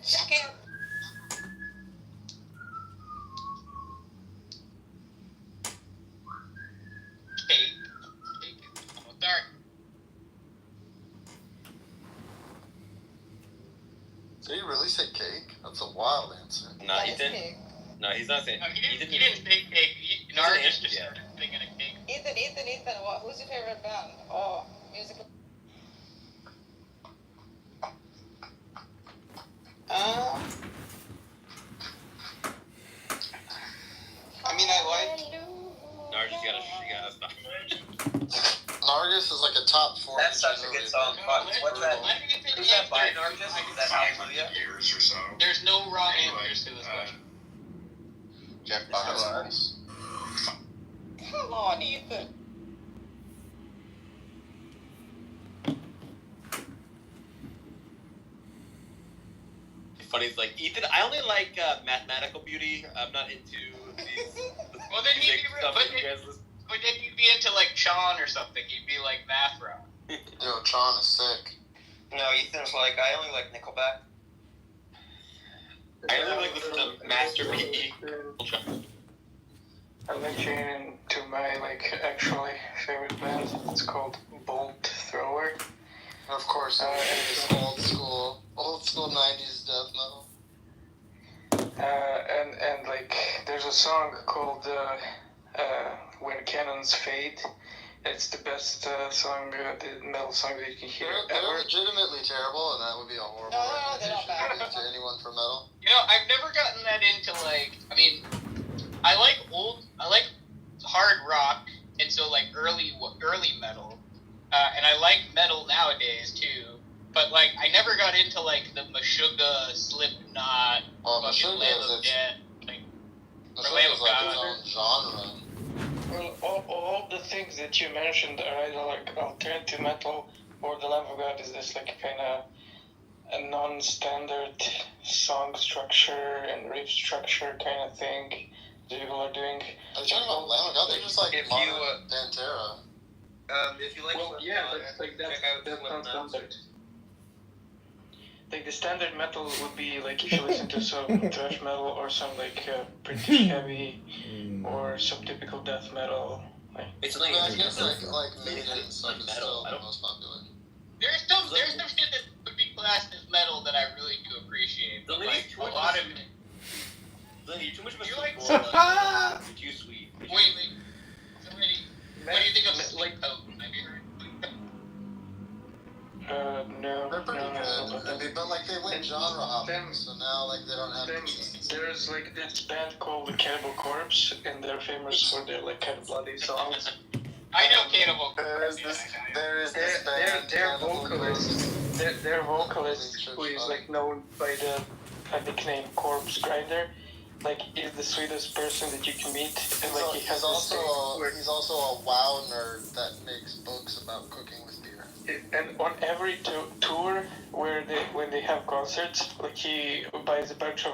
Check it. Cake. Almost dark. Did he really say cake? That's a wild answer. No, he didn't. Cake. No, he's not saying. No, he didn't say cake. Nargis just started thinking of cake. Ethan, who's your favorite band? Oh, musical. I mean, I like. Nargis, you gotta stop. Nargis is like a top 40. That's such a good song. What's that? Who's that by Nargis? Is that Hallelujah? Years or so. There's no wrong answers to this question. Jeff Buckley. Come on, Ethan. Funny, it's like Ethan. I only like mathematical beauty. I'm not into these. Well, then music stuff that you guys listen. But then you'd be into like Sean or something. You'd be like math rock. Yo, Tron is sick. No, Ethan's like, I only like Nickelback. I only like listen to Master P. I'm mentioning to my actually favorite band. It's called Bolt Thrower. And of course, it's old school 90s death metal. And there's a song called When Cannons Fade. It's the best song, the metal song that you can hear They're ever. legitimately terrible, and that would be a horrible No, they're not bad. recommendation to anyone for metal. You know, I've never gotten that into I mean, I like hard rock, and so early metal, and I like metal nowadays too. But I never got into the Meshuggah, Slipknot, fucking Lamb of Death, Meshuggah is like its own genre. Well, all the things that you mentioned are either alternative metal or the Lamb of God is this kind of a non-standard song structure and riff structure kind of thing that people are doing. Are you talking about Lamb of God? They're just if modern you, Pantera. If you like Well, yeah, that's not standard. The standard metal would be if you listen to some thrash metal or some British heavy or subtypical death metal. It's I guess Maiden and stuff is still the most popular. There's some shit that would be classed as metal that I really do appreciate, but a lot of it. Lenny, you're too much of a You like- sweet boy. You're too sweet. Wait, what do you think of Sleep Token? Have you heard? No. They're pretty good. But they went genre hopping, so now they don't have. Then there's this band called the Cannibal Corpse, and they're famous for their kind of bloody songs. I know Cannibal. There is this band. Their vocalist, who is known by the nickname Corpse Grinder, is the sweetest person that you can meet, and he has he's also a WoW nerd that makes books about cooking with beer. And on every tour when they have concerts, he buys a bunch of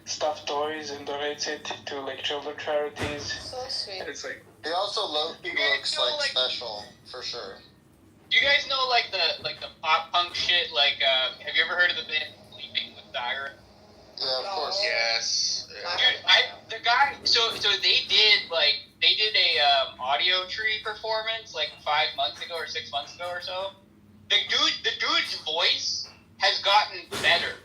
stuffed toys and donates it to children charities. So sweet. And it's He also looks special for sure. Do you guys know the pop punk shit? Have you ever heard of the band Sleeping with Siren? Yeah, of course. Yes. Dude, the guy. So they did a audio tree performance 5 months ago or 6 months ago or so. The dude's voice has gotten better.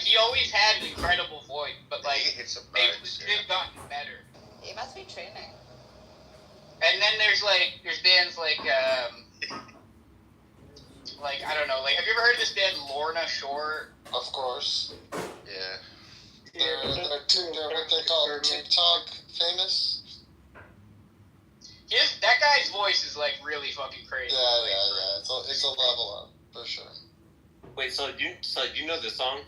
He always had an incredible voice, but they've gotten better. He must be training. And then there's bands I don't know, have you ever heard of this band Lorna Shore? Of course. Yeah. They're what they call TikTok famous. That guy's voice is really fucking crazy. Yeah. It's a level up for sure. Wait, so you know this song?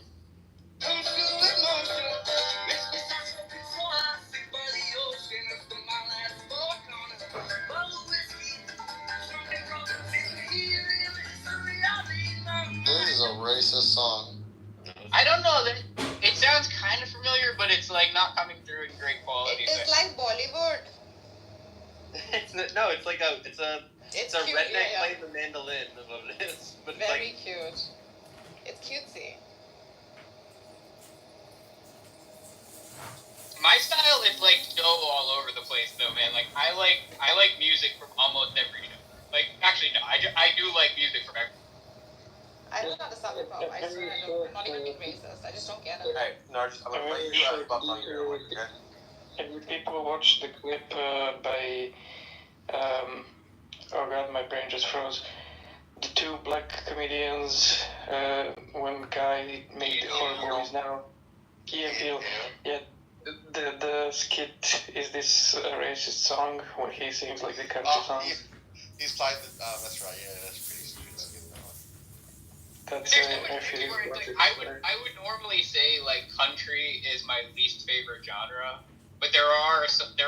This is a racist song. I don't know. It sounds kind of familiar, but it's not coming through in great quality. It's like Bollywood. It's a Cute, redneck playing the mandolin is what it is. But Very cute. It's cutesy. I like music from almost every genre. Like, actually, no, I do like music from every. I don't understand hip hop. I swear I don't. I'm not even being racist. I just don't get it. Hey, Nargis, I'm gonna play you Bugs on your earwig, okay? Have you people watched the clip by oh god, my brain just froze. The two black comedians, one guy made horror movies now. Key and Peele. Yeah, the skit is this racist song where he sings like the country song. He's played the. That's right. Yeah, that's pretty stupid. I get that one. That's There's no actually where it's watch like, it. I would normally say like country is my least favorite genre, but there are songs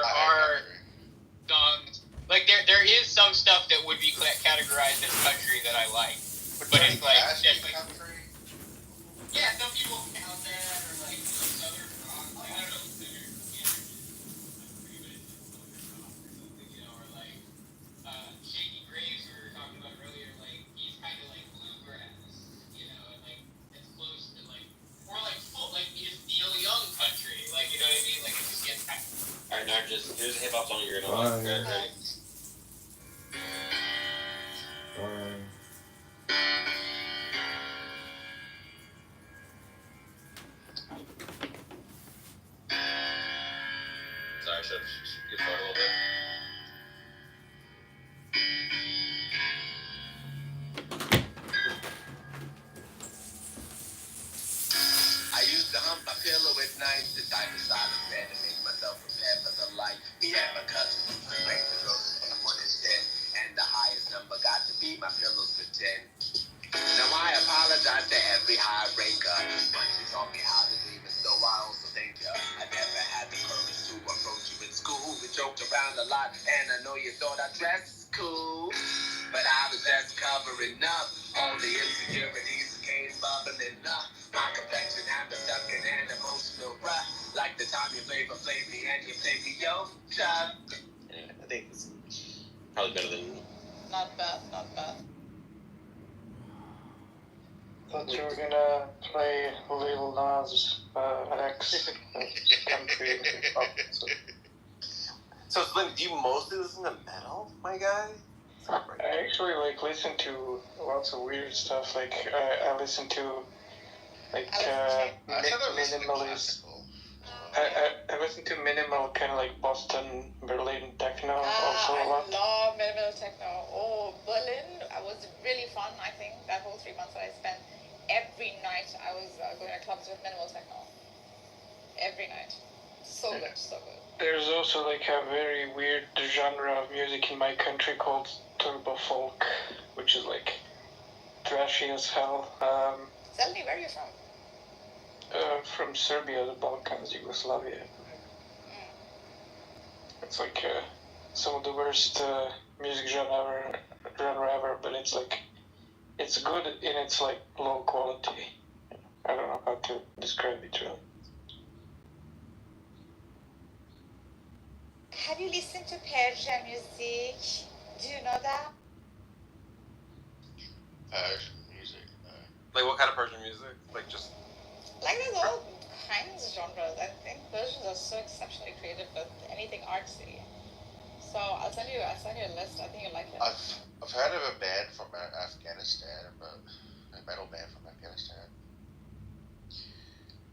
like there is some stuff that would be categorized as country that I like, but it's like country. yeah, some people count that or like southern rock. Like I don't know, southern country, but it's southern rock or something, you know, or like Shaky Graves we were talking about earlier. Like he's kind of like bluegrass, you know, and like it's close to like or like full like just Neil Young country, like you know what I mean? Like it just gets kind of. Alright, Nargis, here's a hip hop song you're gonna like. Ready? Sorry, I should skip forward a little bit. I used to hump my pillow at night to die beside the bed and make myself prepare for the light. Me and my cousins break the roses from 1 to 10, and the highest number got to be my pillow's for 10. Now I apologize to every high ranker, but you taught me how to dream, and so I also thank you. I never had the courage to approach you in school. We joked around a lot, and I know you thought I dressed cool, but I was just covering up all the insecurities that came bubbling up. My complexion had me stuck in an emotional rut, like the time you played me and you played me yo chub. Yeah, I think it's probably better than. Not bad. Not bad. Thought you were gonna play Lil Nas X country pop. So, Slim, do you mostly listen to metal, my guy? I actually like listen to lots of weird stuff. Like I listen to like I said I listen to minimalist. classical. I listen to minimal kind of like Boston, Berlin techno also a I lot. love minimal techno. Oh, Berlin was really fun. I think that whole 3 months that I spent, every night I was going to clubs with minimal techno. Every night. So good, so good. There's also like a very weird genre of music in my country called turbo folk, which is like trashy as hell. Tell me where you're from. From Serbia, the Balkans, Yugoslavia. It's like some of the worst music genre ever, but it's like it's good in its like low quality. I don't know how to describe it really. Have you listened to Persian music? Do you know that? Persian music. Like, what kind of Persian music? Like, just. Like there's all kinds of genres. I think Persians are so exceptionally creative with anything artsy. So I'll send you a list. I think you'll like it. I've heard of a band from Afghanistan, but a metal band from Afghanistan.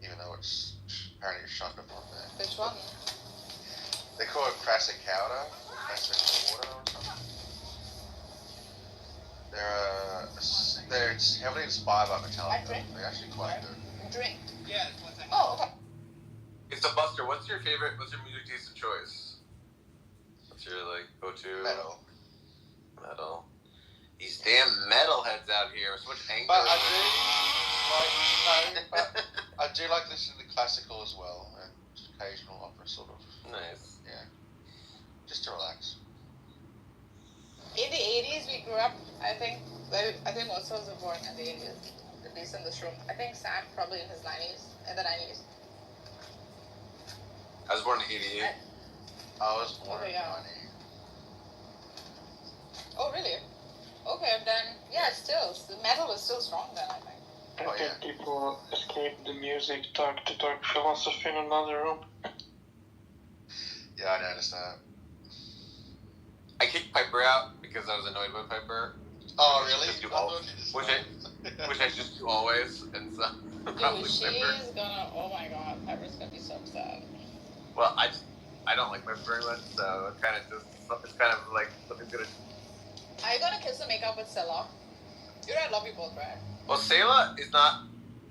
Even though it's apparently shunned upon there. Which one? They call it Classic Cowder, Classic Water or something. They're heavily inspired by Metallica. They're actually quite good. Drink. Yeah, one second. Oh, okay. It's a Buster. What's your music taste and choice? What's your, like, go-to? Metal. Metal. These damn metalheads out here. So much anger. But I do like listening to classical as well, and occasional opera sort of. Nice. Yeah. Just to relax. In the 80s, we grew up, I think most of us were born in the 80s, at least in this room. I think Sam probably in the 90s. I was born in 88. I was born in yeah. 90. Oh, really? Okay, then, yeah, the metal is still strong then, I think. Oh, I think people escape the music, talk philosophy in another room. Yeah, I noticed that. I kicked Piper out because I was annoyed with Piper. Oh, really? Just do I all- thought you just which I just do always, and so Dude, probably she's Piper. gonna. Oh my god, Piper's gonna be so upset. Well, I don't like Piper very much, so it's kind of like something's gonna. Are you gonna kiss and make up with Scylla? You know I love you both, right? Well, Sayla is not.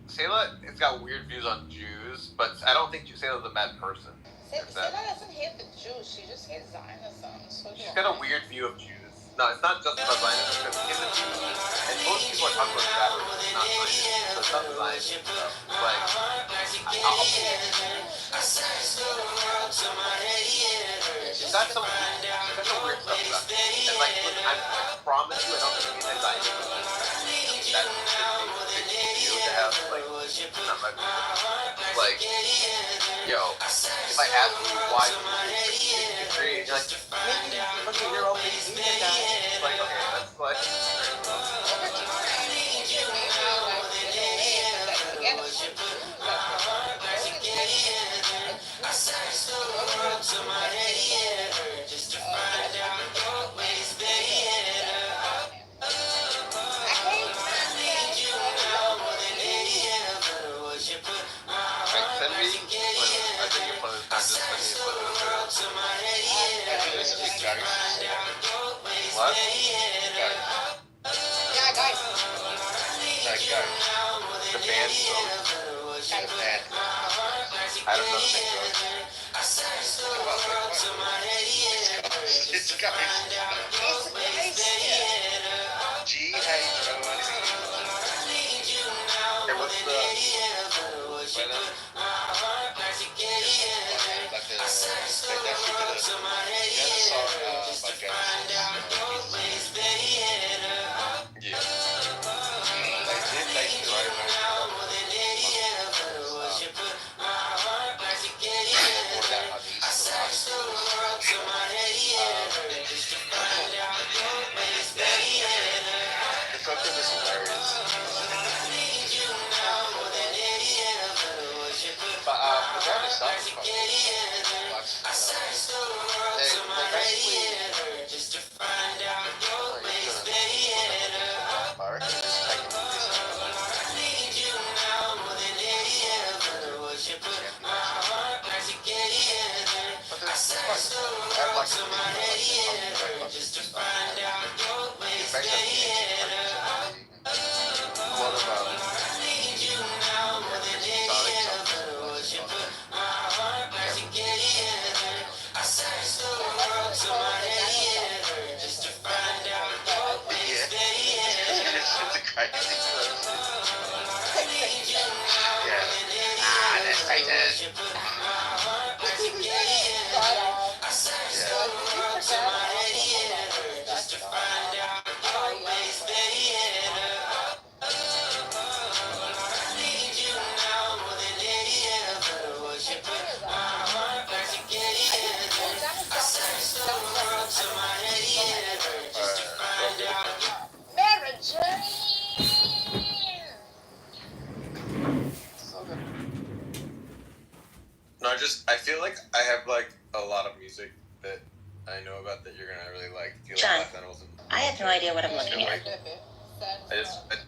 Sayla has got weird views on Jews, but I don't think Sayla's a bad person. Scylla doesn't hate the Jews, she just hates Zionism. So She's got a weird view of Jews. No, it's not just about Zionism, because in the Jews, and most people are talking about that, but it's not Zionism. So it's not Zionism stuff. Like, she's got some weird stuff about it. And like, look, I promise you, I don't think it's Zionism. That's a big deal to have, like, not my opinion. Like, yo, if I ask you why you agree, you're like, maybe look at your own maybe guy. Like, okay, that's like. over time, you may feel like in a way, but then again, it's not Jews Send me, I think you're playing this time, just send me a This is Gary. What? Yeah, guys. Like, Gary. The band song? Guys. Bad. I don't know the name of it. It's Gary. G-H-O-N-E. Okay, what's the... Play that? Like the, that's actually the other song by Gary. Yeah. They did write about the fucking is hilarious. But the band itself is fucking I reckon it's taking what about it's a crazy yeah. That's Titan. Mary Jane! No, I feel like I have like a lot of music that I know about that you're gonna really like. If you John, like Black Metals and I have no idea what I'm looking at. I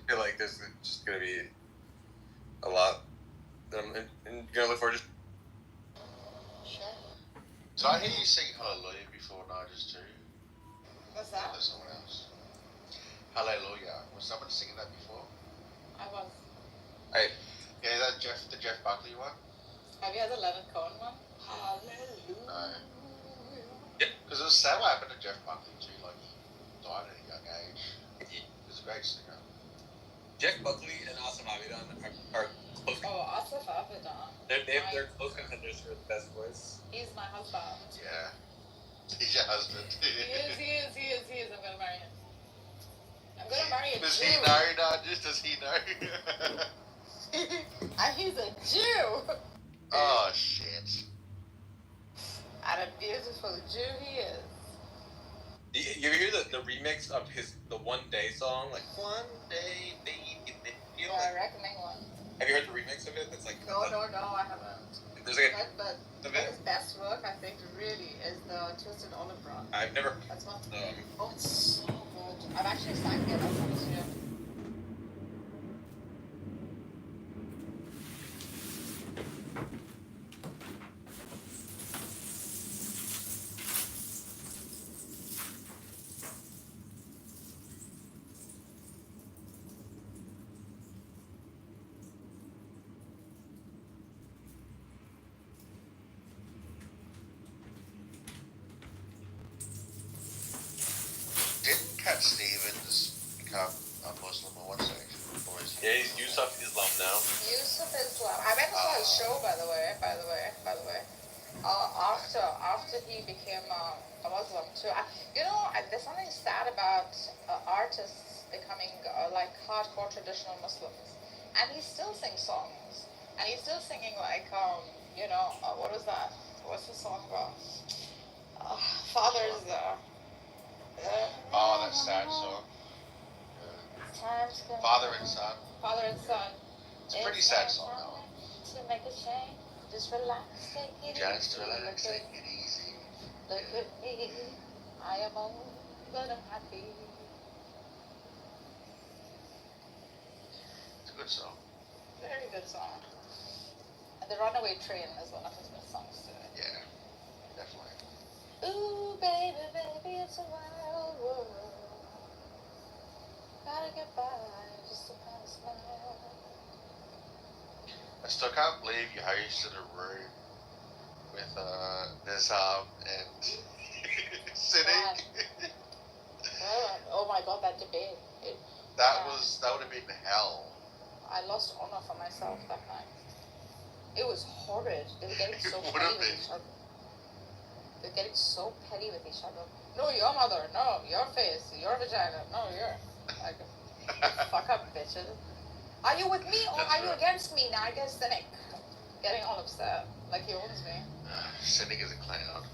feel like there's just gonna be a lot that I'm gonna look forward to. Sure. So I hear you sing Hallelujah before, not just too. What's Or that? there's someone else. Hallelujah. Was someone singing that before? I was. Yeah, that the Jeff Buckley one? Have you had the Leonard Cohen one? Hallelujah. No. Because it was sad what happened to Jeff Buckley too, like he died at a young age. He was a great singer. Jeff Buckley and Asaf Avidan are close. Oh, Asaf Avidan. They're close contenders for the best voice. He's my husband. Yeah. He's your husband. He is. I'm gonna marry him. I'm gonna marry a Does Jew. he know? Not just does he know? And he's a Jew. Oh shit. And a beautiful Jew he is. You ever hear the remix of the One Day song? Like, One Day, baby. I recommend one. Have you heard the remix of it? That's like. No, I haven't. There's like But his best work, I think, really is the Twisted Olive Branch. I've never. That's one. No. Oh, it's so good. I've actually sang it. I promise you. Didn't Cat Stevens become a Muslim or what section? Or is he? Yeah, he's Yusuf Islam now. Yusuf Islam. I went and saw his show, by the way. After he became a Muslim too. There's something sad about artists becoming like hardcore traditional Muslims, and he still sings songs, and he's still singing like what was that? What's the song about? Father's. Oh, that sad song. Father and Son. Father and Son. It's a pretty sad song, though. To make a change, just relax, take it Just easy. relax, take it easy. Look at me, I am old, but I'm happy. It's a good song. Very good song. And The Runaway Train is one of his best songs too. Yeah, definitely. Ooh, baby, baby, it's a wild world. Gotta get by just to kind of smile. I still can't believe you hosted a room with Nizam and Cynic. Oh my god, that debate. That would have been hell. I lost honor for myself that night. It was horrid. They were getting so It would petty have with been. each other. They're getting so petty with each other. No, your mother. No, your face. Your vagina. No, your. Like, fuck up, bitches. Are you with me or That's are you right. against me? Now I get Cynic. Getting all upset. Like he owns me. Cynic is a clown.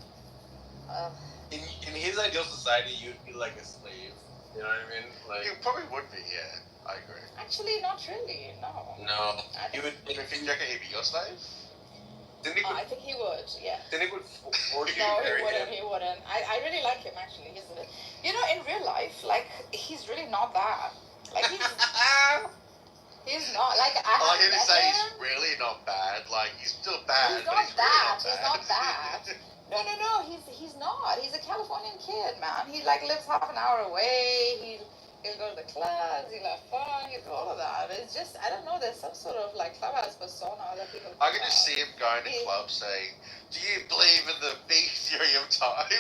In his ideal society, you'd be like a slave. You know what I mean? Like. You probably would be, yeah. I agree. Actually, not really. No. No. I He would. You think he'd be your slave? Cynic I would. think he would. Yeah. Cynic would force you No, to marry he wouldn't. him. He wouldn't. I really like him actually. In real life, like he's really not that. Like he's not like I I like haven't him to met say him. he's really not bad. Like he's still bad, He's but not he's that. really He's not that. No. He's not. He's a Californian kid, man. He like lives half an hour away. He'll go to the clubs. He'll have fun. He'll do all of that. It's just I don't know. There's some sort of like clubhouse persona that people. I can just see him going to He- clubs saying, "Do you believe in the big theory of time?"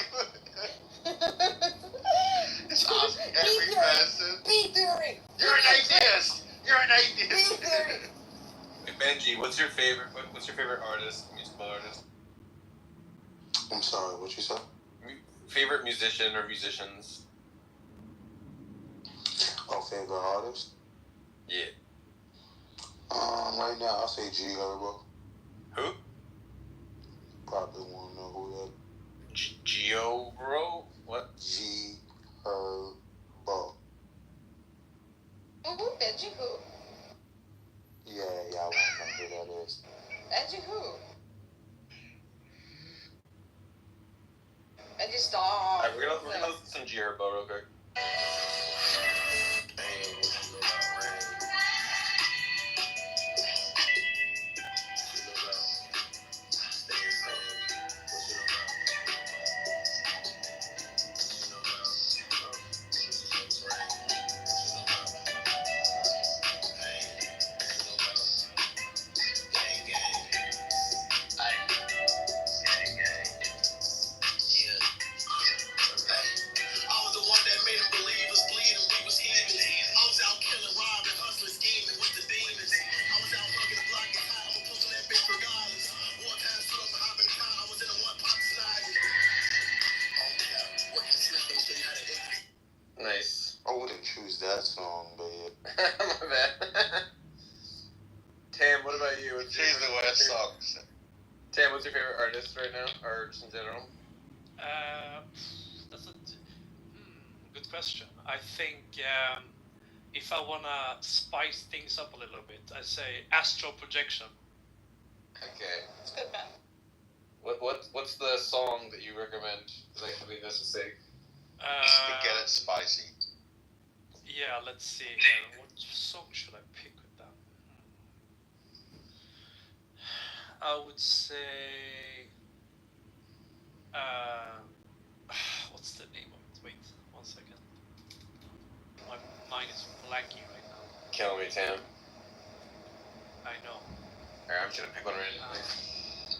Just ask every person. B theory. You're an atheist. You're an B atheist. theory. Hey, Benji, what's your favorite artist, musical artist? I'm sorry, what you said? Favorite musician or musicians? Oh, favorite artist? Yeah. Right now I'll say G Herbo. Who? Probably won't know who that. Geo bro? What? G Herbo. Who? Benji who? Yeah, I won't know who that is. Benji who? Benji stop. Alright, we're gonna listen to some G Herbo real quick. Nice. I wouldn't choose that song, but yeah. My bad. Tam, what about you? Choose the worst songs. Tam, what's your favorite artist right now, or just in general? That's a good question. I think if I wanna spice things up a little bit, I say astral projection. Okay. It's good, man. What's the song that you recommend? Because I think this is sick. To get it spicy. Yeah, let's see here. What song should I pick with that? I would say. What's the name of it? Wait, 1 second. My mind is blanking right now. Kill Me, Tam. I know. Alright, I'm just gonna pick one randomly.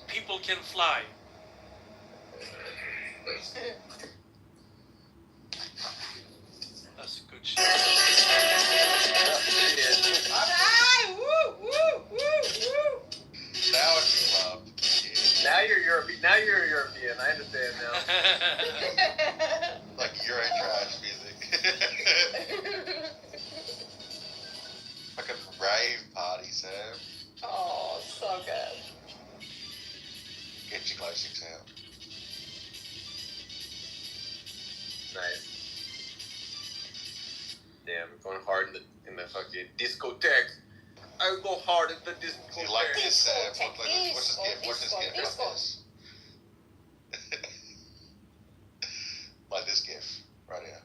People Can Fly. That's a good shit. Alright! Woo! Woo! Woo! Woo! Now it's club. Yeah. Now you're European. Now you're European. I understand now. Like you're in trash music. Fucking rave party, Sam. Oh, so good. Get your classic sound. Nice. Damn, going hard in the fucking discotheque. I go hard in the discotheque. You like this, Sam? Disco, What's this gift? What's this gift? disco. What's this? Like this gift right here.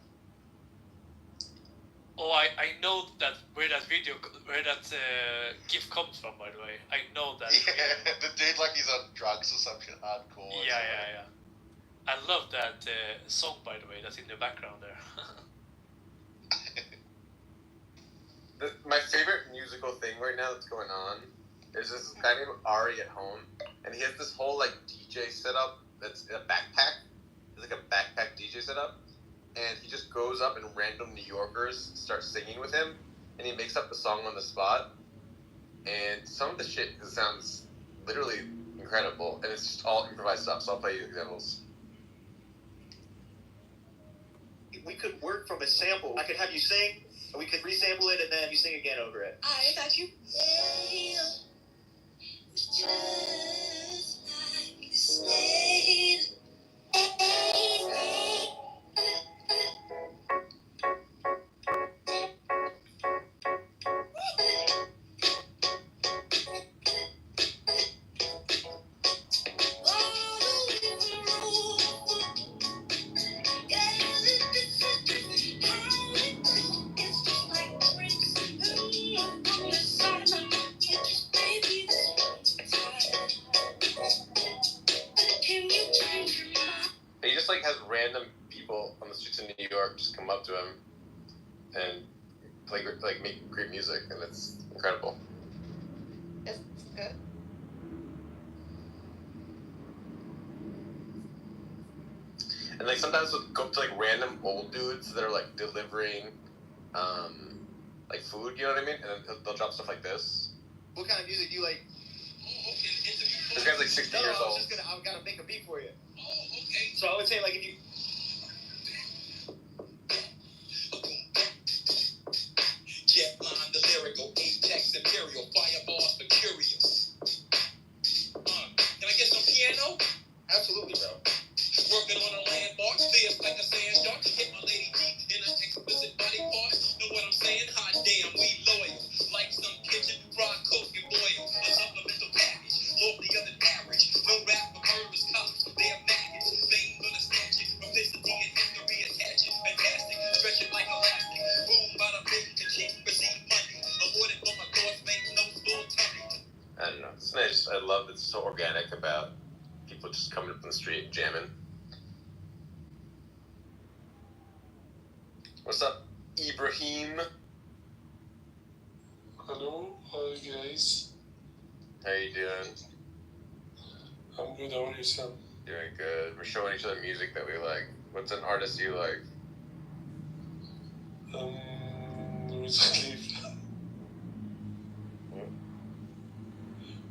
Oh, I know that where that GIF comes from. By the way, I know that. Yeah, the dude like he's on drugs or some shit hardcore. Yeah. I love that song, by the way. That's in the background there. My favorite musical thing right now that's going on is this guy named Ari at home, and he has this whole like DJ setup that's a backpack. It's like a backpack DJ setup, and he just goes up and random New Yorkers start singing with him, and he makes up the song on the spot. And some of the shit sounds literally incredible, and it's just all improvised stuff. So I'll play you examples. We could work from a sample. I could have you sing, and we could resample it, and then have you sing again over it. I got you. He just like has random people on the streets of New York just come up to him and play like make great music, and it's incredible. It's good. And like sometimes they'll go to like random old dudes that are like delivering like food, you know what I mean? And then they'll drop stuff like this. What kind of music do you like? This guy's like 60 years old. I've got to make a beat for you. So I would say like if you. Jetline, the lyrical, apex, imperial, fireballs for curious. Can I get some piano? Absolutely, bro. Working on a landmark, fierce like a sand shark. Hit my lady deep in an explicit body part. Know what I'm saying? Hot damn, we loyal. Like some kitchen, fried, cook, and boil. A supplemental package, loftier than average. No rap for murderous cops, they're maggots. Fame gonna snatch it, publicity and history attach it. Fantastic, stretch it like elastic. Boom, bada bing, ka-ching, receive money. Awarded for my thoughts, make no full tummy. I don't know. It's nice. I love it's so organic about people just coming up in the street jamming. What's up, Ibrahim? Hello, hi guys. How you doing? I'm good. How are you, Sam? Doing good. We're showing each other music that we like. What's an artist you like? Wiz Khalifa.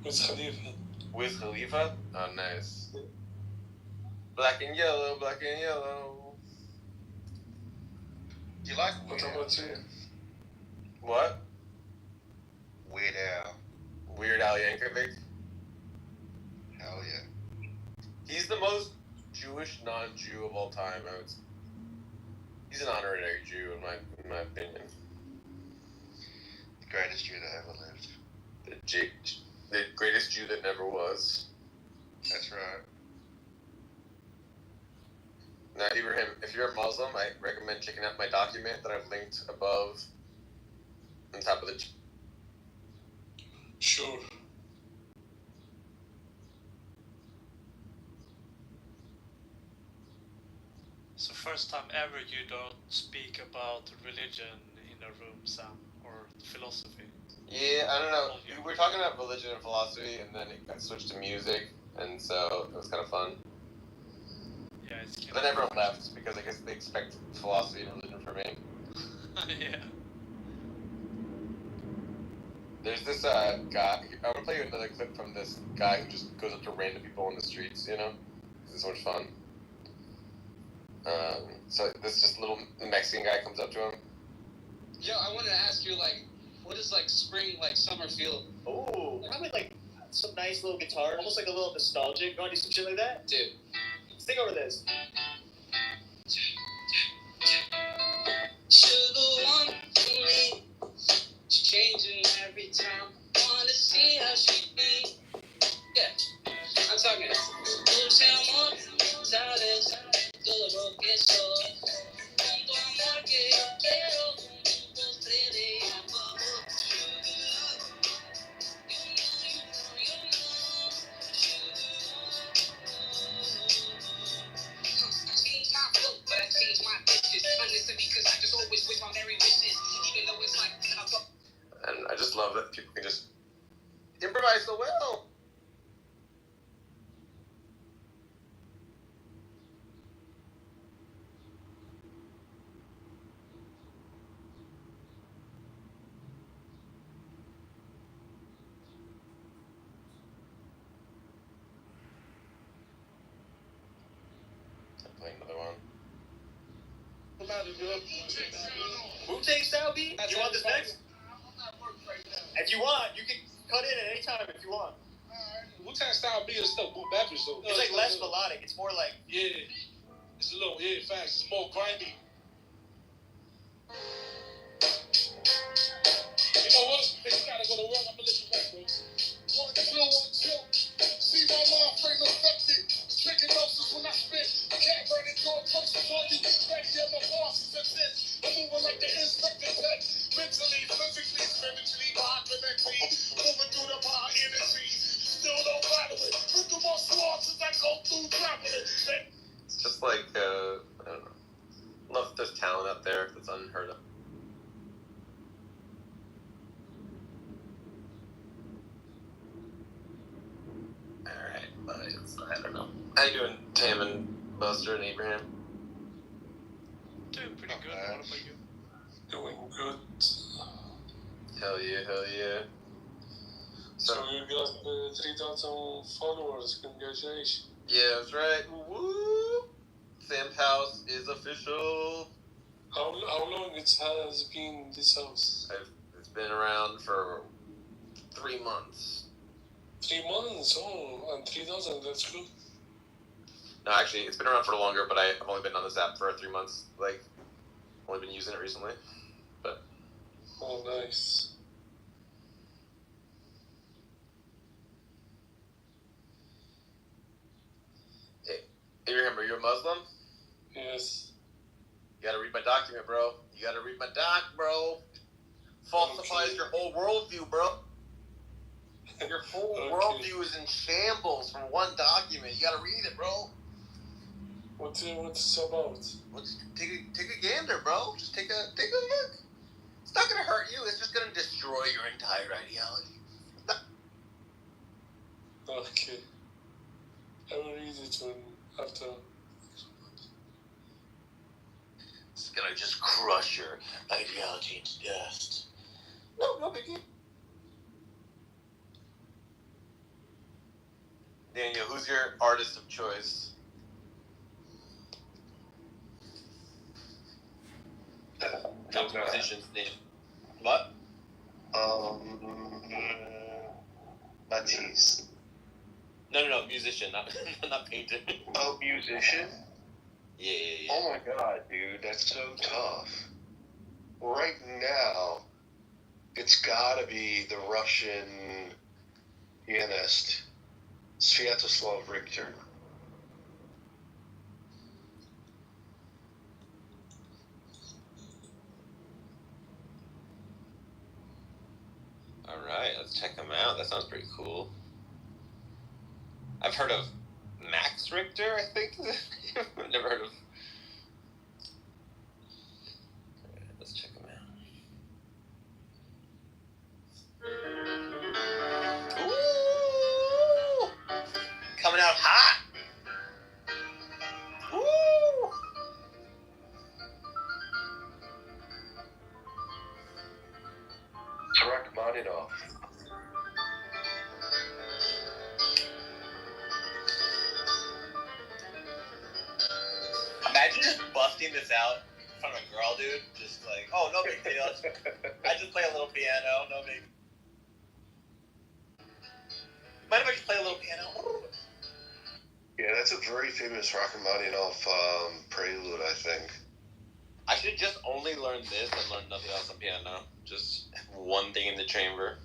Wiz Khalifa. Wiz Khalifa? Oh, nice. Black and yellow, black and yellow. Do you like What Weird about you? What? Weird Al? Weird Al Yankovic? Hell yeah. He's the most Jewish non-Jew of all time. He's an honorary Jew in my opinion. The greatest Jew that ever lived. The greatest Jew that never was. That's right. Now, Ibrahim, if you're a Muslim, I recommend checking out my document that I've linked above on top of the. Sure. So first time ever you don't speak about religion in a room, Sam, or philosophy. Yeah, I don't know. We were talking about religion and philosophy, and then it got switched to music, and so it was kind of fun. Yeah, it's kind Then everyone left because I guess they expect philosophy and religion from me. Yeah. There's this guy. I want to play you another clip from this guy who just goes up to random people on the streets. You know, it's so much fun. So this just little Mexican guy comes up to him. Yo, I wanted to ask you, like, what is like spring, like summer feel? Oh, probably like some nice little guitar, almost like a little nostalgic. You want to do some shit like that? Dude. Sing over this. Sugar one for me. She's changing every time. Wanna see how she be. Yeah, I'm talking. Dulce amor, sabes, todo lo que soy. Con tu amor que yo quiero, con un postre de amor. Change my flow, but I change my dishes. Listen because I just always wish my merry wishes, even though it's like I fuck. And I just love that people can just improvise so well. I'm playing another one. Wu-Tang style beat? You want this next? If you want, you can cut in at any time if you want. Wu-Tang style beat is still boot backwards though. It's like less melodic. It's more like it's a little fast. It's more grindy. You know what? If you gotta go to work, I'm gonna let you back, bro. 1, 2, 1, 2. See my mind frame affected. Taking notes when I spit. I can't burn it door punches on you. Ready on my bosses and this. I'm moving like the inspector tech. Mentally, physically, spiritually, biochemically. Moving through the power energy. Still don't battle it. Look at my swords as I go through traveling. It's just like, I don't know. Love that there's talent out there that's unheard of. Alright, I don't know. How you doing, Tam and Buster and Abraham? Doing pretty good. What about you? Doing good. Hell yeah. So you got 3,000 followers. Congratulations. Yeah, that's right. Woo! Sam's house is official. How long it has been this house? It's been around for 3 months. 3 months? Oh, and 3,000, that's good. No, actually, it's been around for longer, but I've only been on this app for 3 months. Like, only been using it recently. But. Oh, nice. Hey, remember, you're a Muslim? Yes. You gotta read my document, bro. You gotta read my doc, bro. Falsifies your whole worldview, bro. Your whole worldview is in shambles from one document. You gotta read it, bro. What's it about? Take a gander, bro. Just take a look. It's not gonna hurt you. It's just gonna destroy your entire ideology. Okay. I will read it after. It's gonna just crush your ideology to dust. No biggie. Daniel, who's your artist of choice? Not musician's name. What? Matisse. No, musician, not painter. Oh, musician? Yeah. Oh my god, dude, that's so tough. Right now, it's gotta be the Russian pianist, Sviatoslav Richter. that sounds pretty cool. I've heard of Max Richter, I think. I've never heard of. Let's check him out. Ooh! Coming out hot! Ooh! Rachmaninoff. Imagine just busting this out in front of a girl, dude. Just like, oh, no big deal. I just play a little piano, no big. Mind if I just play a little piano? Yeah, that's a very famous Rachmaninoff prelude, I think. I should just only learn this and learn nothing else on piano. Just one thing in the chamber.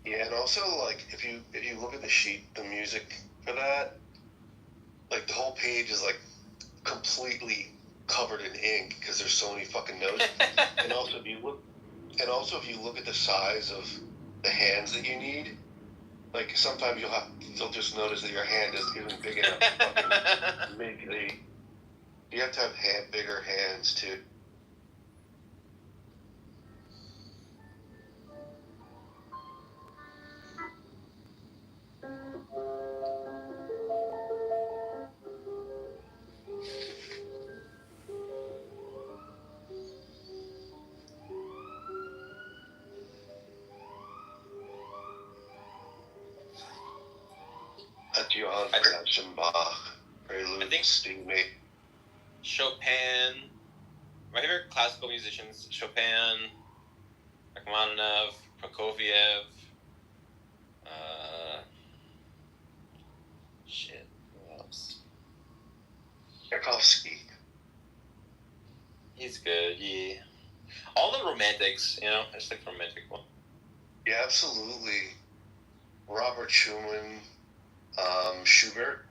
Yeah, and also like if you look at the sheet, the music for that, like the whole page is like completely covered in ink because there's so many fucking notes. and also if you look at the size of the hands that you need, like sometimes you'll just notice that your hand isn't big enough to fucking make the. You have to have bigger hands too. That's Johann Sebastian Bach. Prelude. I think Steamy. Chopin. My favorite classical musicians: Chopin, Rachmaninoff, Prokofiev. Shit. Who else? Tchaikovsky. He's good. Yeah. All the romantics, you know. I just like the romantic one. Yeah, absolutely. Robert Schumann, Schubert,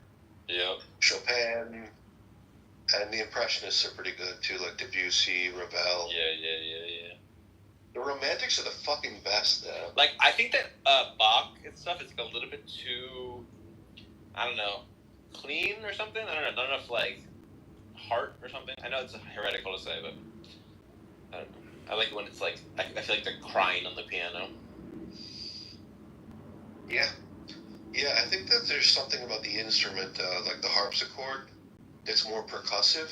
Yep. Chopin, and the Impressionists are pretty good too, like Debussy, Ravel. Yeah. The Romantics are the fucking best, though. Like, I think that Bach and stuff is like a little bit too, I don't know, clean or something. I don't know, not enough like heart or something. I know it's heretical to say, but I don't know. I like it when it's like I feel like they're crying on the piano. Yeah, I think that there's something about the instrument, like the harpsichord, that's more percussive,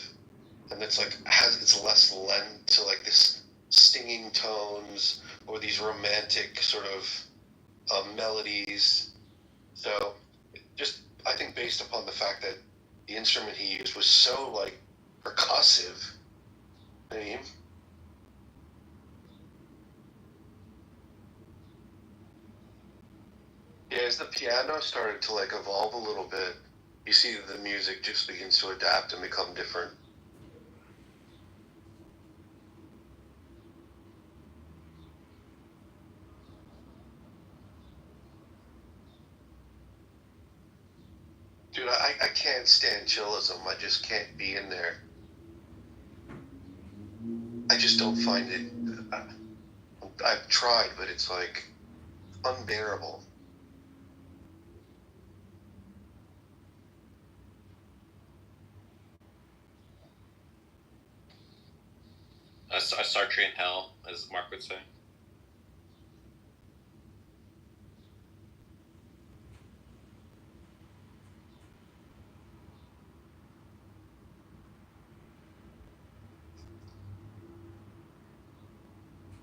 and it's like it's less lent to like this stinging tones or these romantic sort of melodies. So, just I think based upon the fact that the instrument he used was so like percussive. I mean, yeah, as the piano started to like evolve a little bit, you see the music just begins to adapt and become different. Dude, I can't stand chillism. I just can't be in there. I just don't find it. I've tried, but it's like unbearable. A Sartre in hell, as Mark would say.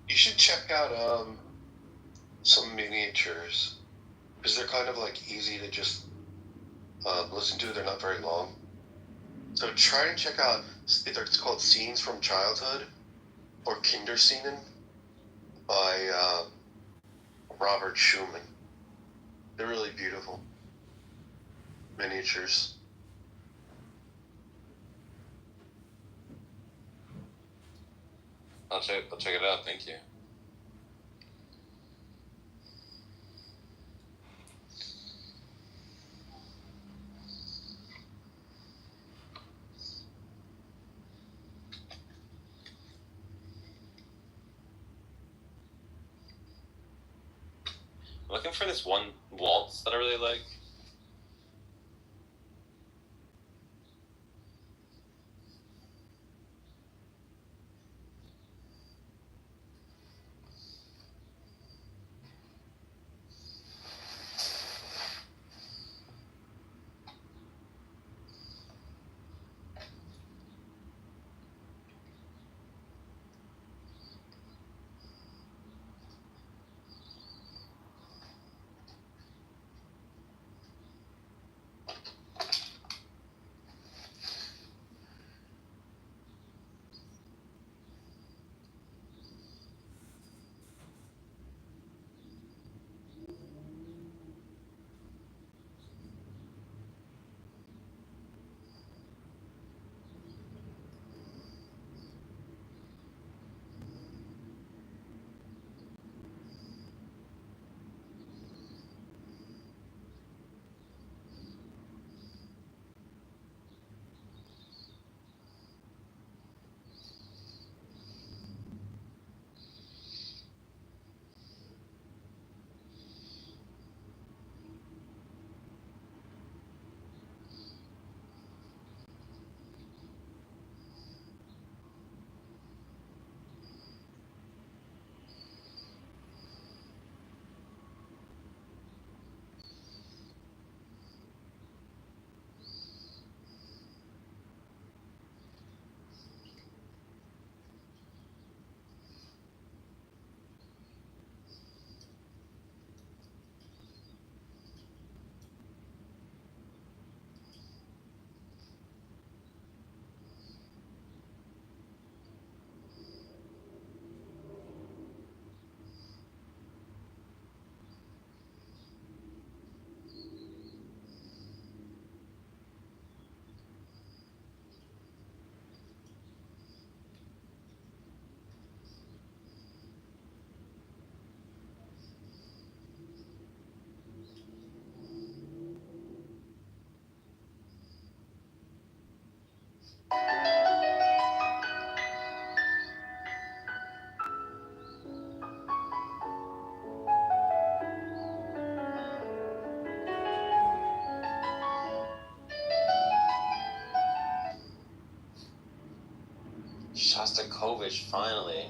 You should check out some miniatures because they're kind of like easy to just listen to. They're not very long, so try and check out. It's called Scenes from Childhood or Kinderscenen by Robert Schumann. They're really beautiful miniatures. I'll check it out. Thank you. I'm looking for this one waltz that I really like. Shostakovich, finally.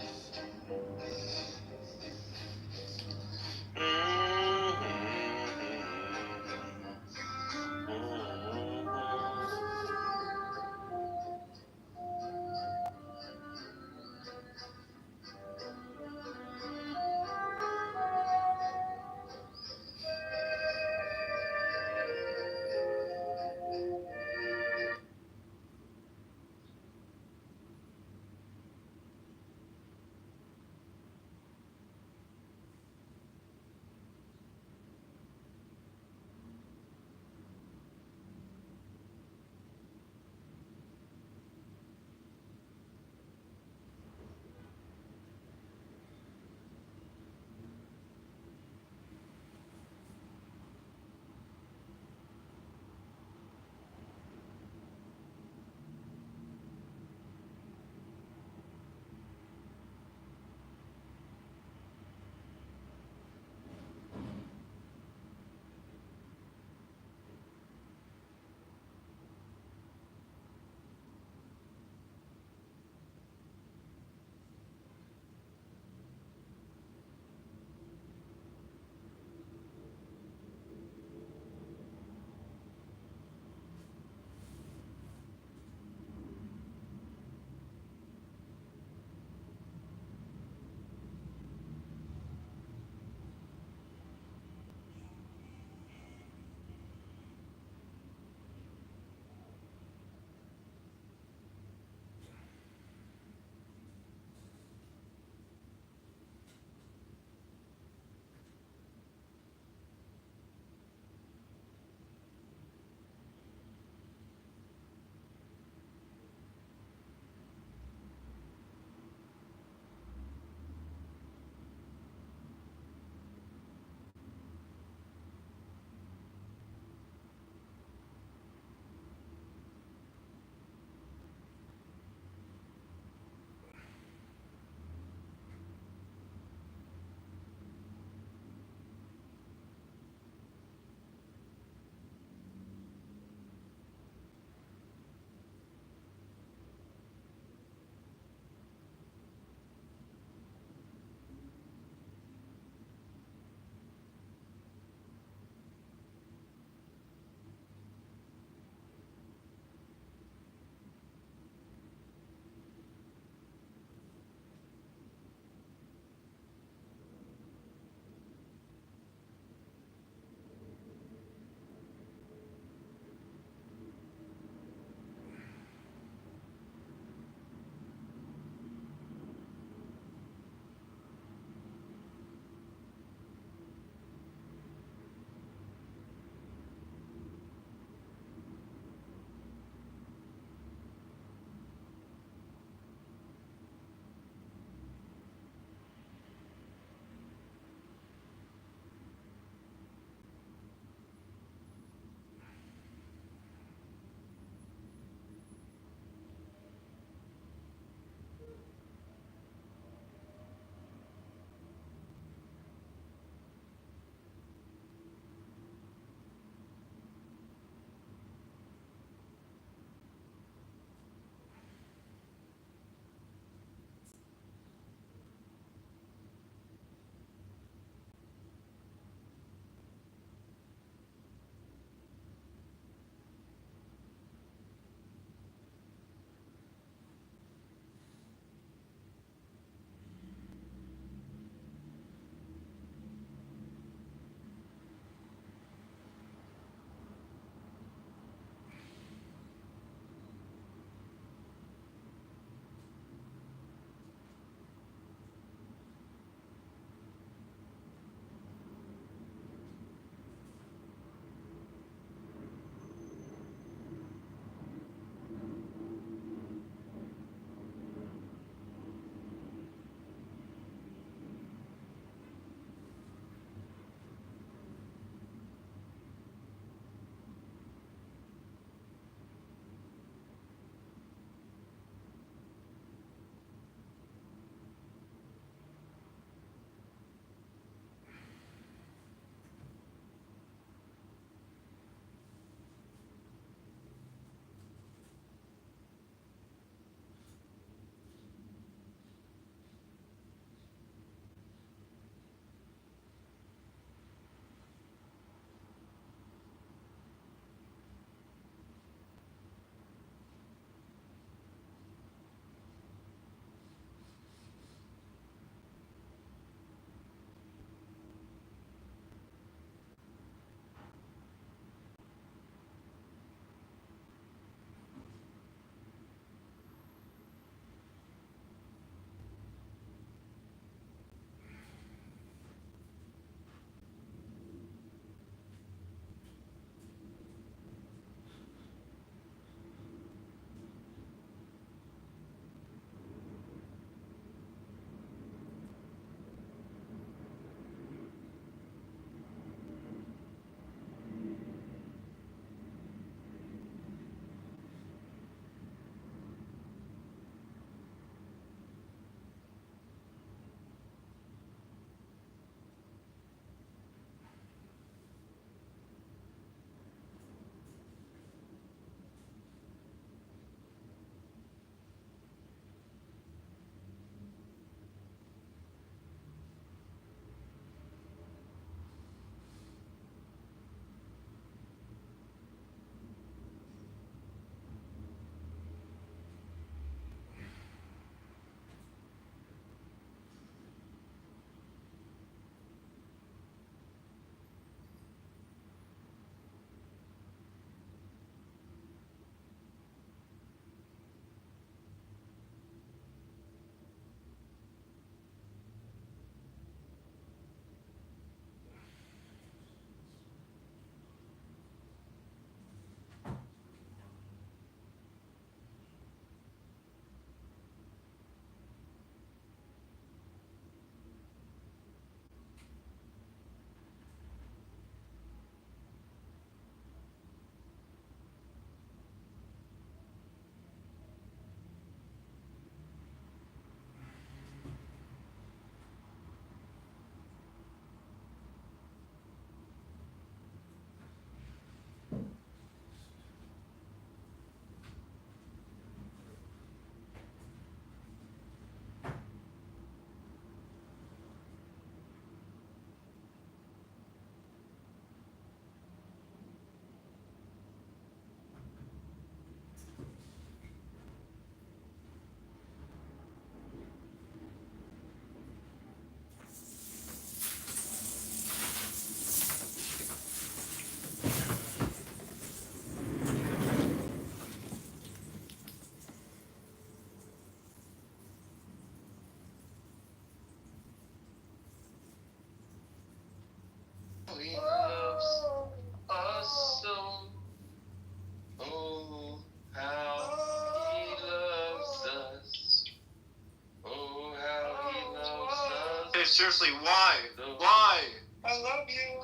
seriously, why? Why? I love you.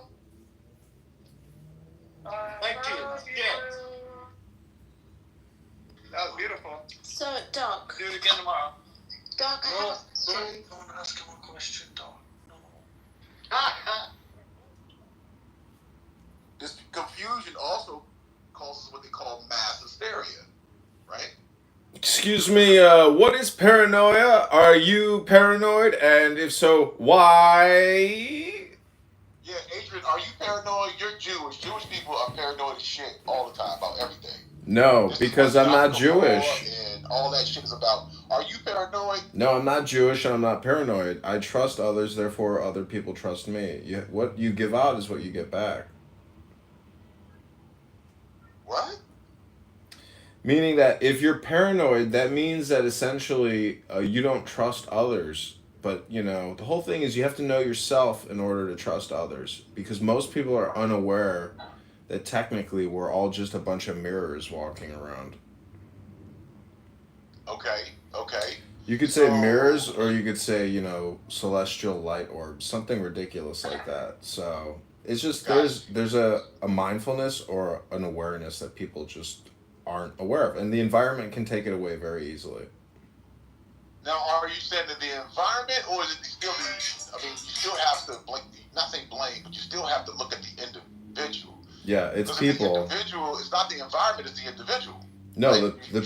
Thank you. Yeah. That was beautiful. So, Doc. Do it again tomorrow. Doc, I have a question. Don't ask him a question, dog. No. This confusion also causes what they call mass hysteria, right? Excuse me, what is paranoia? Are you paranoid? And if so, why? Yeah, Adrian, are you paranoid? You're Jewish. Jewish people are paranoid as shit all the time about everything. No, This because is what I'm not Yom Kippur Jewish. and all that shit is about. Are you paranoid? No, I'm not Jewish and I'm not paranoid. I trust others, therefore other people trust me. What you give out is what you get back. What? Meaning that if you're paranoid, that means that essentially you don't trust others. But, you know, the whole thing is you have to know yourself in order to trust others. Because most people are unaware that technically we're all just a bunch of mirrors walking around. Okay. You could say mirrors, or you could say, you know, celestial light orbs, something ridiculous like that. So it's just there's a mindfulness or an awareness that people just aren't aware of, and the environment can take it away very easily. Now, are you saying that the environment, or is it still the? I mean, you still have to not say blame, but you still have to look at the individual. Yeah, it's because people. The individual, it's not the environment; it's the individual. No, like, the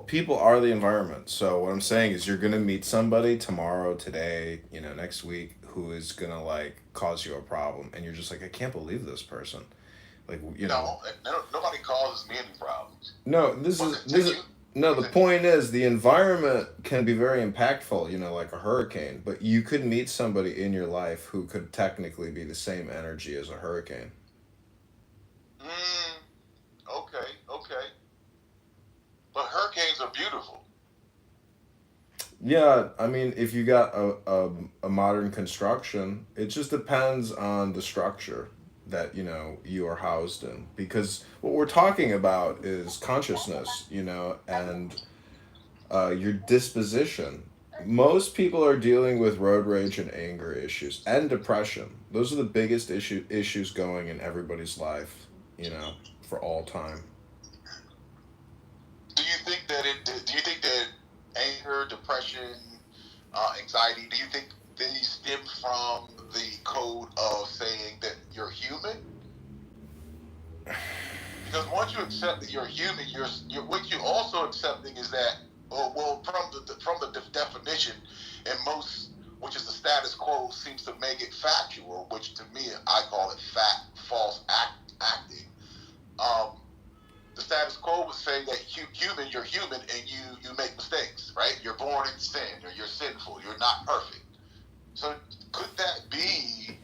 people are the environment. So what I'm saying is you're gonna meet somebody tomorrow, today, you know, next week, who is gonna like cause you a problem, and you're just like, I can't believe this person, like you know. No, nobody causes me any problems. No, this is no. The point is the environment can be very impactful, you know, like a hurricane. But you could meet somebody in your life who could technically be the same energy as a hurricane. Okay. But hurricanes are beautiful. Yeah, I mean, if you got a modern construction, it just depends on the structure that, you know, you are housed in. Because what we're talking about is consciousness, you know, and your disposition. Most people are dealing with road rage and anger issues and depression. Those are the biggest issues going in everybody's life, you know, for all time. Do you think that anger, depression, anxiety, do you think they stem from the code of saying that you're human? Because once you accept that you're human, what you're also accepting is that, from the definition, and most, which is the status quo, seems to make it factual, which to me I call it false acting. The status quo would say that you're human, and you make mistakes, right? You're born in sin, or you're sinful, you're not perfect. So could that be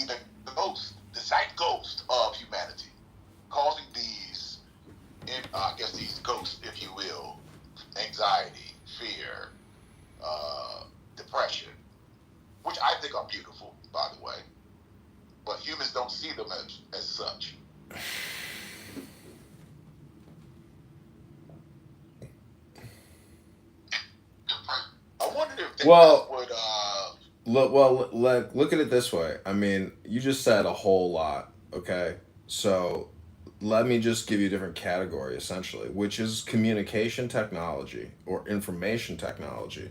the ghost, the zeitghost of humanity, causing these ghosts, if you will, anxiety, fear, depression, which I think are beautiful, by the way. But humans don't see them as such. I wonder if they would. Look at it this way. I mean, you just said a whole lot. Okay, so let me just give you a different category, essentially, which is communication technology or information technology.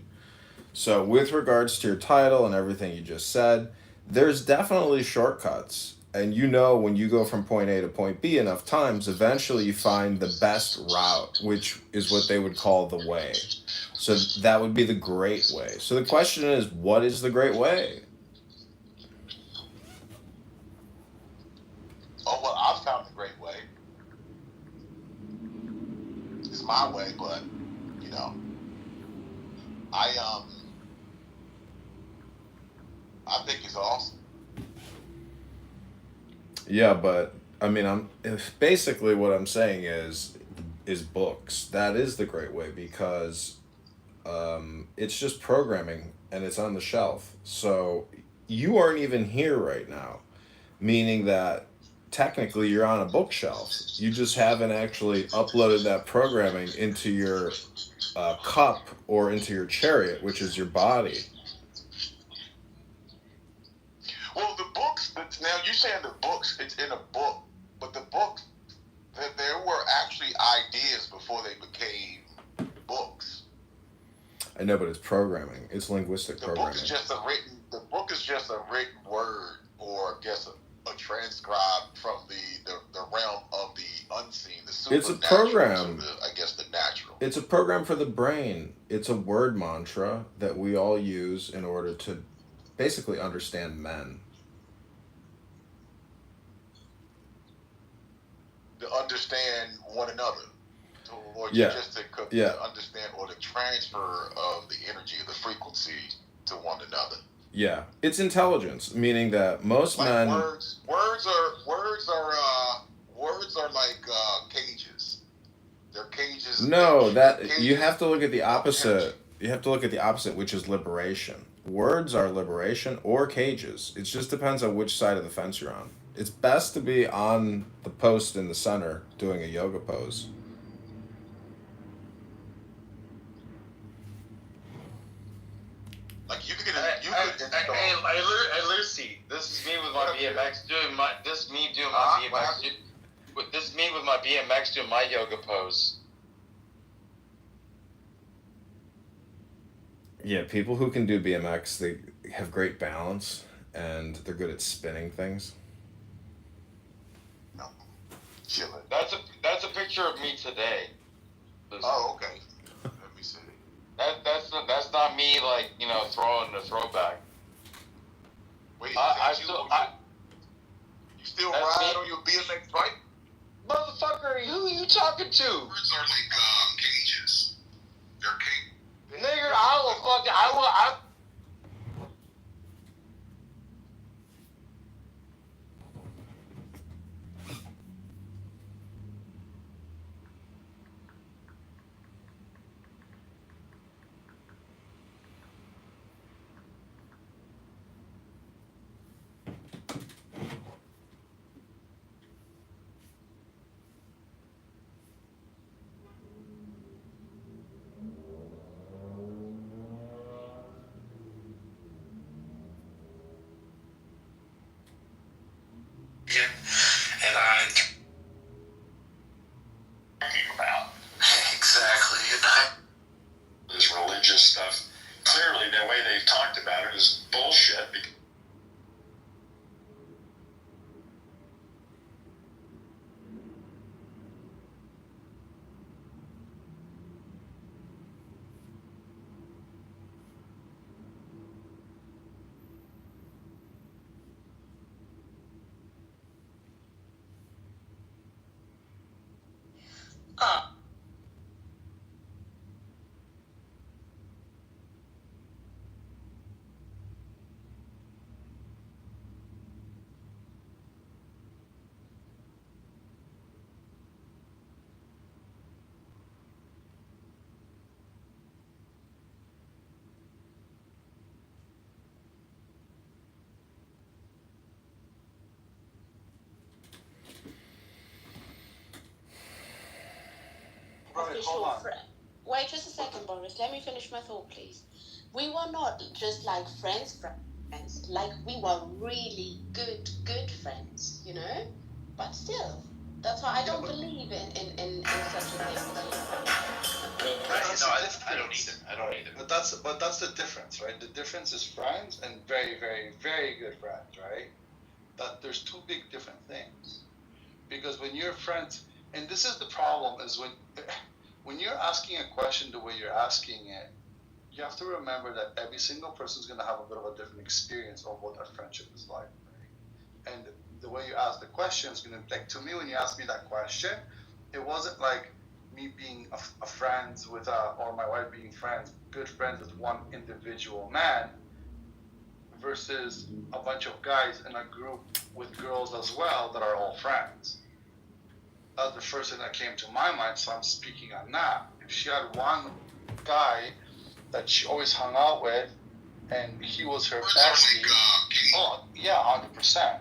So, with regards to your title and everything you just said, there's definitely shortcuts. And you know, when you go from point A to point B enough times, eventually you find the best route, which is what they would call the way. So that would be the great way. So the question is, what is the great way? Oh, well, I've found the great way. It's my way, but, you know, I think it's awesome. Yeah, but I mean, basically what I'm saying is books. That is the great way because it's just programming and it's on the shelf. So you aren't even here right now, meaning that technically you're on a bookshelf. You just haven't actually uploaded that programming into your cup or into your chariot, which is your body. Well, the books. Now you're saying the books. It's in a book, but the books. There were actually ideas before they became books. I know, but it's programming. It's linguistic The programming. book is just a written. The book is just a written word, or I guess a transcribed from the realm of the unseen, the supernatural. It's a program. To I guess the natural. It's a program for the brain. It's a word mantra that we all use in order to basically understand men. To understand one another. Or Yeah. just to understand or the transfer of the energy, the frequency to one another. Yeah, it's intelligence, meaning that most Like men. words are like cages. They're cages. No, that cages you have to look at the of opposite. energy. You have to look at the opposite, which is liberation. Words are liberation or cages. It just depends on which side of the fence you're on. It's best to be on the post in the center doing a yoga pose. Like you could Hey, Lucy, this is me with my BMX doing my. This is me doing my BMX. This is me with my BMX doing my yoga pose. Yeah, people who can do BMX, they have great balance and they're good at spinning things. No, chilling. That's a picture of me today. Lucy. Oh, okay. Let me see. That's not me like throwing the throwback. Wait, you still That's ride me. on your BMX bike? Motherfucker, who are you talking to? Words are like cages. They're cages. Nigga, I And I talking about exactly. This religious stuff. Clearly, the way they've talked about it is bullshit. Wait just a second, Boris. Let me finish my thought, please. We were not just like friends. Like we were really good friends, But still, that's why I don't believe in such a thing. I don't either. But that's the difference, right? The difference is friends and very, very, very good friends, right? That there's two big different things. Because when you're friends, and this is the problem, is when you're asking a question the way you're asking it, you have to remember that every single person is going to have a bit of a different experience of what a friendship is like, right? And the way you ask the question is going to, like, to me, when you asked me that question, it wasn't like me being a friends with or my wife being good friends with one individual man versus a bunch of guys in a group with girls as well that are all friends. That's the first thing that came to my mind, so I'm speaking on that. If she had one guy that she always hung out with, and he was her bestie, oh yeah, 100%.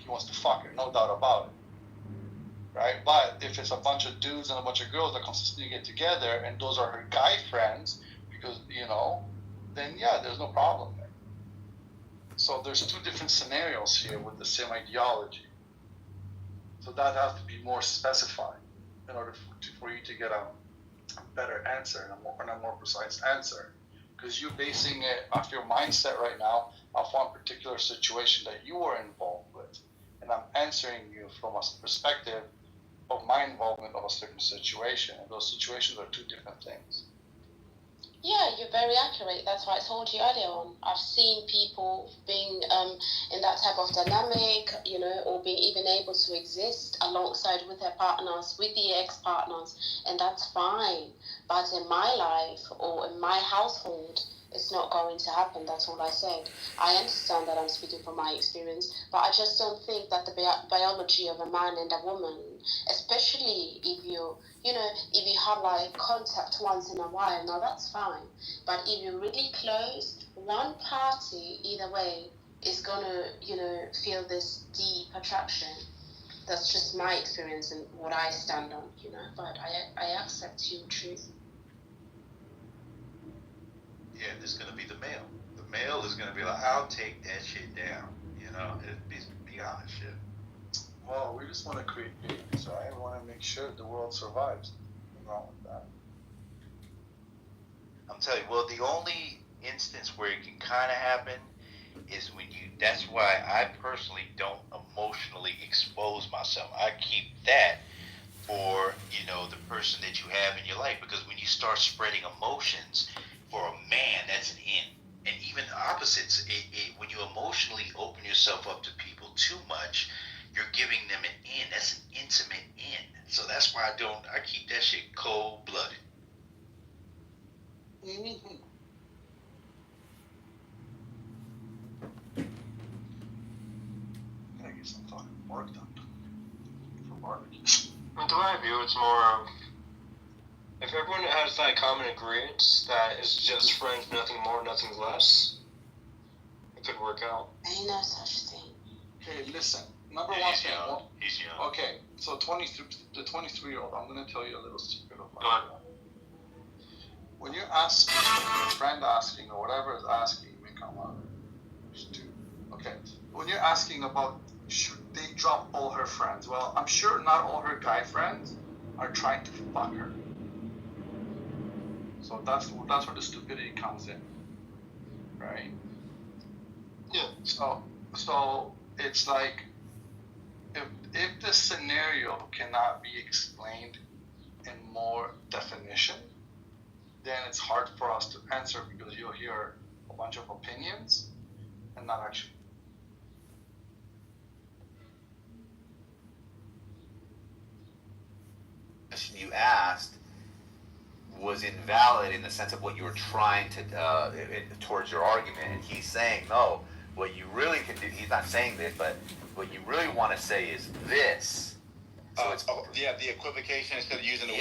he wants to fuck her, no doubt about it, right? But if it's a bunch of dudes and a bunch of girls that consistently get together, and those are her guy friends, because then yeah, there's no problem there. So there's two different scenarios here with the same ideology. So that has to be more specified in order for you to get a better answer and a more precise answer. Because you're basing it off your mindset right now off one particular situation that you were involved with. And I'm answering you from a perspective of my involvement of a certain situation. And those situations are two different things. Yeah, you're very accurate. That's why I told you earlier on. I've seen people being in that type of dynamic, or being even able to exist alongside with their partners, with the ex-partners, and that's fine. But in my life or in my household, it's not going to happen. That's all I said. I understand that I'm speaking from my experience, but I just don't think that the biology of a man and a woman, especially if you have like contact once in a while, now that's fine. But if you're really close, one party, either way, is gonna, feel this deep attraction. That's just my experience and what I stand on, but I accept your truth. Yeah, there's gonna be the male. The male is gonna be like, I'll take that shit down. It'd be honest shit. Well, we just want to create babies, right? We want to make sure the world survives. Nothing wrong with that. I'm telling you, well, the only instance where it can kind of happen is when that's why I personally don't emotionally expose myself. I keep that for, the person that you have in your life, because when you start spreading emotions for a man, that's an in. And even the opposites, when you emotionally open yourself up to people too much, you're giving them an in. That's an intimate in. So that's why I keep that shit cold-blooded. Mm-hmm. Gotta get some fucking work done for barbecue. And the way I view it's more of, if everyone has that common agreement that it's just friends, nothing more, nothing less, it could work out. Ain't no such thing. Okay, listen. Number Yeah, one he's thing. young. He's young. Okay, so the 23-year-old, I'm going to tell you a little secret of Go ahead. mine. When you're asking, a friend asking, or whatever is asking, you may come out. Okay, when you're asking about should they drop all her friends, well, I'm sure not all her guy friends are trying to fuck her. So that's where the stupidity comes in, right? Yeah. So it's like, if this scenario cannot be explained in more definition, then it's hard for us to answer, because you'll hear a bunch of opinions and not actually. You asked was invalid in the sense of what you were trying to towards your argument, and he's saying no. What you really can do, he's not saying this, but what you really want to say is this. So the equivocation, instead of using the